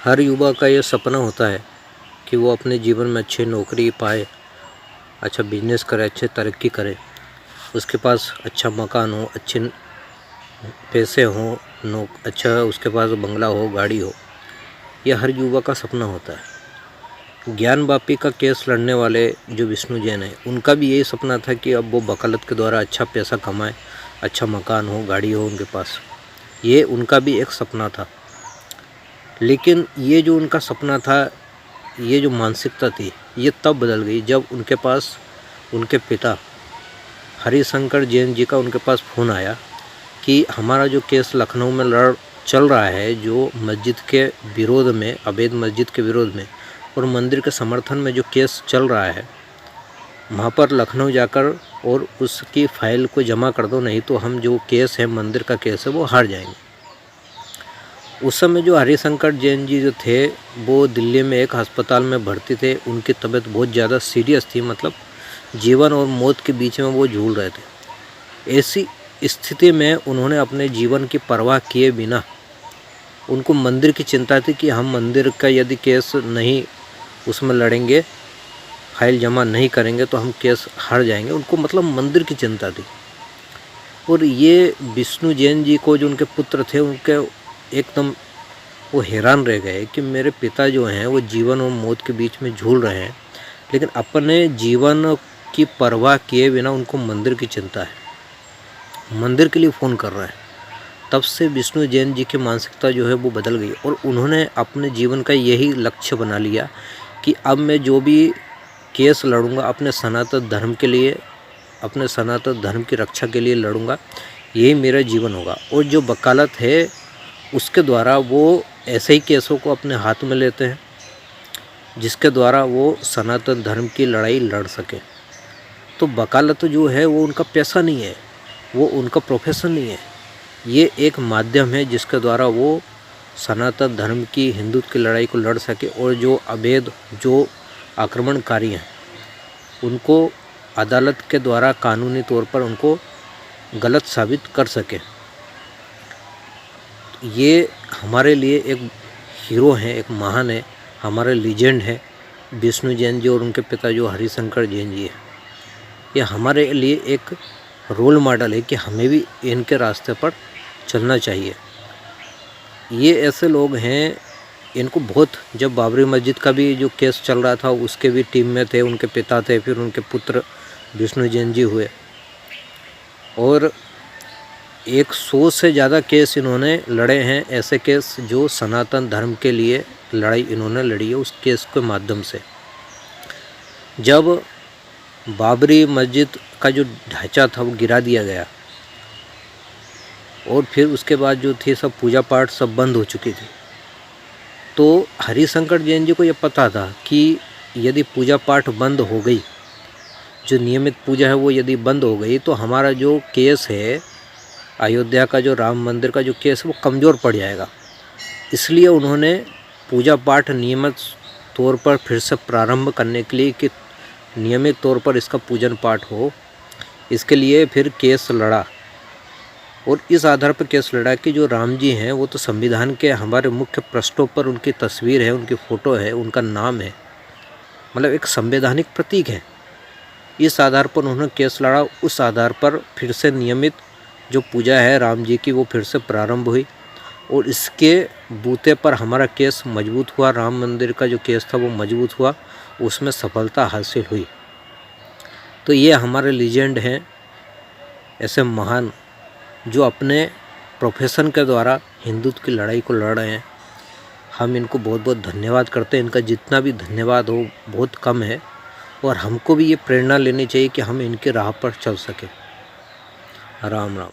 हर युवा का ये सपना होता है कि वो अपने जीवन में अच्छी नौकरी पाए, अच्छा बिजनेस करे, अच्छे तरक्की करे, उसके पास अच्छा मकान हो, अच्छे पैसे हों, अच्छा उसके पास बंगला हो, गाड़ी हो। ये हर युवा का सपना होता है। ज्ञान वापी का केस लड़ने वाले जो विष्णु जैन है, उनका भी यही सपना था कि अब वो वकालत के द्वारा अच्छा पैसा कमाए, अच्छा मकान हो, गाड़ी हो उनके पास। ये उनका भी एक सपना था। लेकिन ये जो उनका सपना था, ये जो मानसिकता थी, ये तब बदल गई जब उनके पास उनके पिता हरिशंकर जैन जी का उनके पास फ़ोन आया कि हमारा जो केस लखनऊ में चल रहा है, जो मस्जिद के विरोध में, अवैध मस्जिद के विरोध में और मंदिर के समर्थन में जो केस चल रहा है, वहाँ पर लखनऊ जाकर और उसकी फ़ाइल को जमा कर दो, नहीं तो हम जो केस है, मंदिर का केस है, वो हार जाएंगे। उस समय जो हरिशंकर जैन जी जो थे, वो दिल्ली में एक अस्पताल में भर्ती थे। उनकी तबीयत बहुत ज़्यादा सीरियस थी, मतलब जीवन और मौत के बीच में वो झूल रहे थे। ऐसी स्थिति में उन्होंने अपने जीवन की परवाह किए बिना, उनको मंदिर की चिंता थी कि हम मंदिर का यदि केस नहीं उसमें लड़ेंगे, फाइल जमा नहीं करेंगे तो हम केस हार जाएंगे। उनको मतलब मंदिर की चिंता थी। और ये विष्णु जैन जी को, जो उनके पुत्र थे, उनके एकदम वो हैरान रह गए कि मेरे पिता जो हैं वो जीवन और मौत के बीच में झूल रहे हैं, लेकिन अपने जीवन की परवाह किए बिना उनको मंदिर की चिंता है, मंदिर के लिए फ़ोन कर रहे हैं। तब से विष्णु जैन जी की मानसिकता जो है वो बदल गई और उन्होंने अपने जीवन का यही लक्ष्य बना लिया कि अब मैं जो भी केस लड़ूंगा अपने सनातन धर्म के लिए, अपने सनातन धर्म की रक्षा के लिए लड़ूंगा, यही मेरा जीवन होगा। और जो वकालत है उसके द्वारा वो ऐसे ही केसों को अपने हाथ में लेते हैं जिसके द्वारा वो सनातन धर्म की लड़ाई लड़ सके। तो वकालत जो है वो उनका पैसा नहीं है, वो उनका प्रोफेशन नहीं है, ये एक माध्यम है जिसके द्वारा वो सनातन धर्म की, हिंदुत्व की लड़ाई को लड़ सके और जो अवैध, जो आक्रमणकारी हैं, उनको अदालत के द्वारा कानूनी तौर पर उनको गलत साबित कर सके। ये हमारे लिए एक हीरो हैं, एक महान है, हमारे लीजेंड है विष्णु जैन जी और उनके पिता जो हरिशंकर जैन जी है। ये हमारे लिए एक रोल मॉडल है कि हमें भी इनके रास्ते पर चलना चाहिए। ये ऐसे लोग हैं, इनको बहुत, जब बाबरी मस्जिद का भी जो केस चल रहा था उसके भी टीम में थे, उनके पिता थे, फिर उनके पुत्र विष्णु जैन जी हुए और 100 से ज़्यादा केस इन्होंने लड़े हैं, ऐसे केस जो सनातन धर्म के लिए लड़ाई इन्होंने लड़ी है। उस केस के माध्यम से जब बाबरी मस्जिद का जो ढांचा था वो गिरा दिया गया और फिर उसके बाद जो थी सब पूजा पाठ सब बंद हो चुकी थी, तो हरिशंकर जैन जी को ये पता था कि यदि पूजा पाठ बंद हो गई, जो नियमित पूजा है वो यदि बंद हो गई, तो हमारा जो केस है अयोध्या का, जो राम मंदिर का जो केस है वो कमज़ोर पड़ जाएगा। इसलिए उन्होंने पूजा पाठ नियमित तौर पर फिर से प्रारंभ करने के लिए कि नियमित तौर पर इसका पूजन पाठ हो, इसके लिए फिर केस लड़ा और इस आधार पर केस लड़ा कि जो राम जी हैं वो तो संविधान के हमारे मुख्य पृष्ठों पर उनकी तस्वीर है, उनकी फ़ोटो है, उनका नाम है, मतलब एक संवैधानिक प्रतीक है। इस आधार पर उन्होंने केस लड़ा। उस आधार पर फिर से नियमित जो पूजा है राम जी की वो फिर से प्रारंभ हुई और इसके बूते पर हमारा केस मजबूत हुआ। राम मंदिर का जो केस था वो मजबूत हुआ, उसमें सफलता हासिल हुई। तो ये हमारे लीजेंड हैं, ऐसे महान जो अपने प्रोफेशन के द्वारा हिंदुत्व की लड़ाई को लड़ रहे हैं। हम इनको बहुत बहुत धन्यवाद करते हैं। इनका जितना भी धन्यवाद हो बहुत कम है और हमको भी ये प्रेरणा लेनी चाहिए कि हम इनके राह पर चल सकें। राम राम।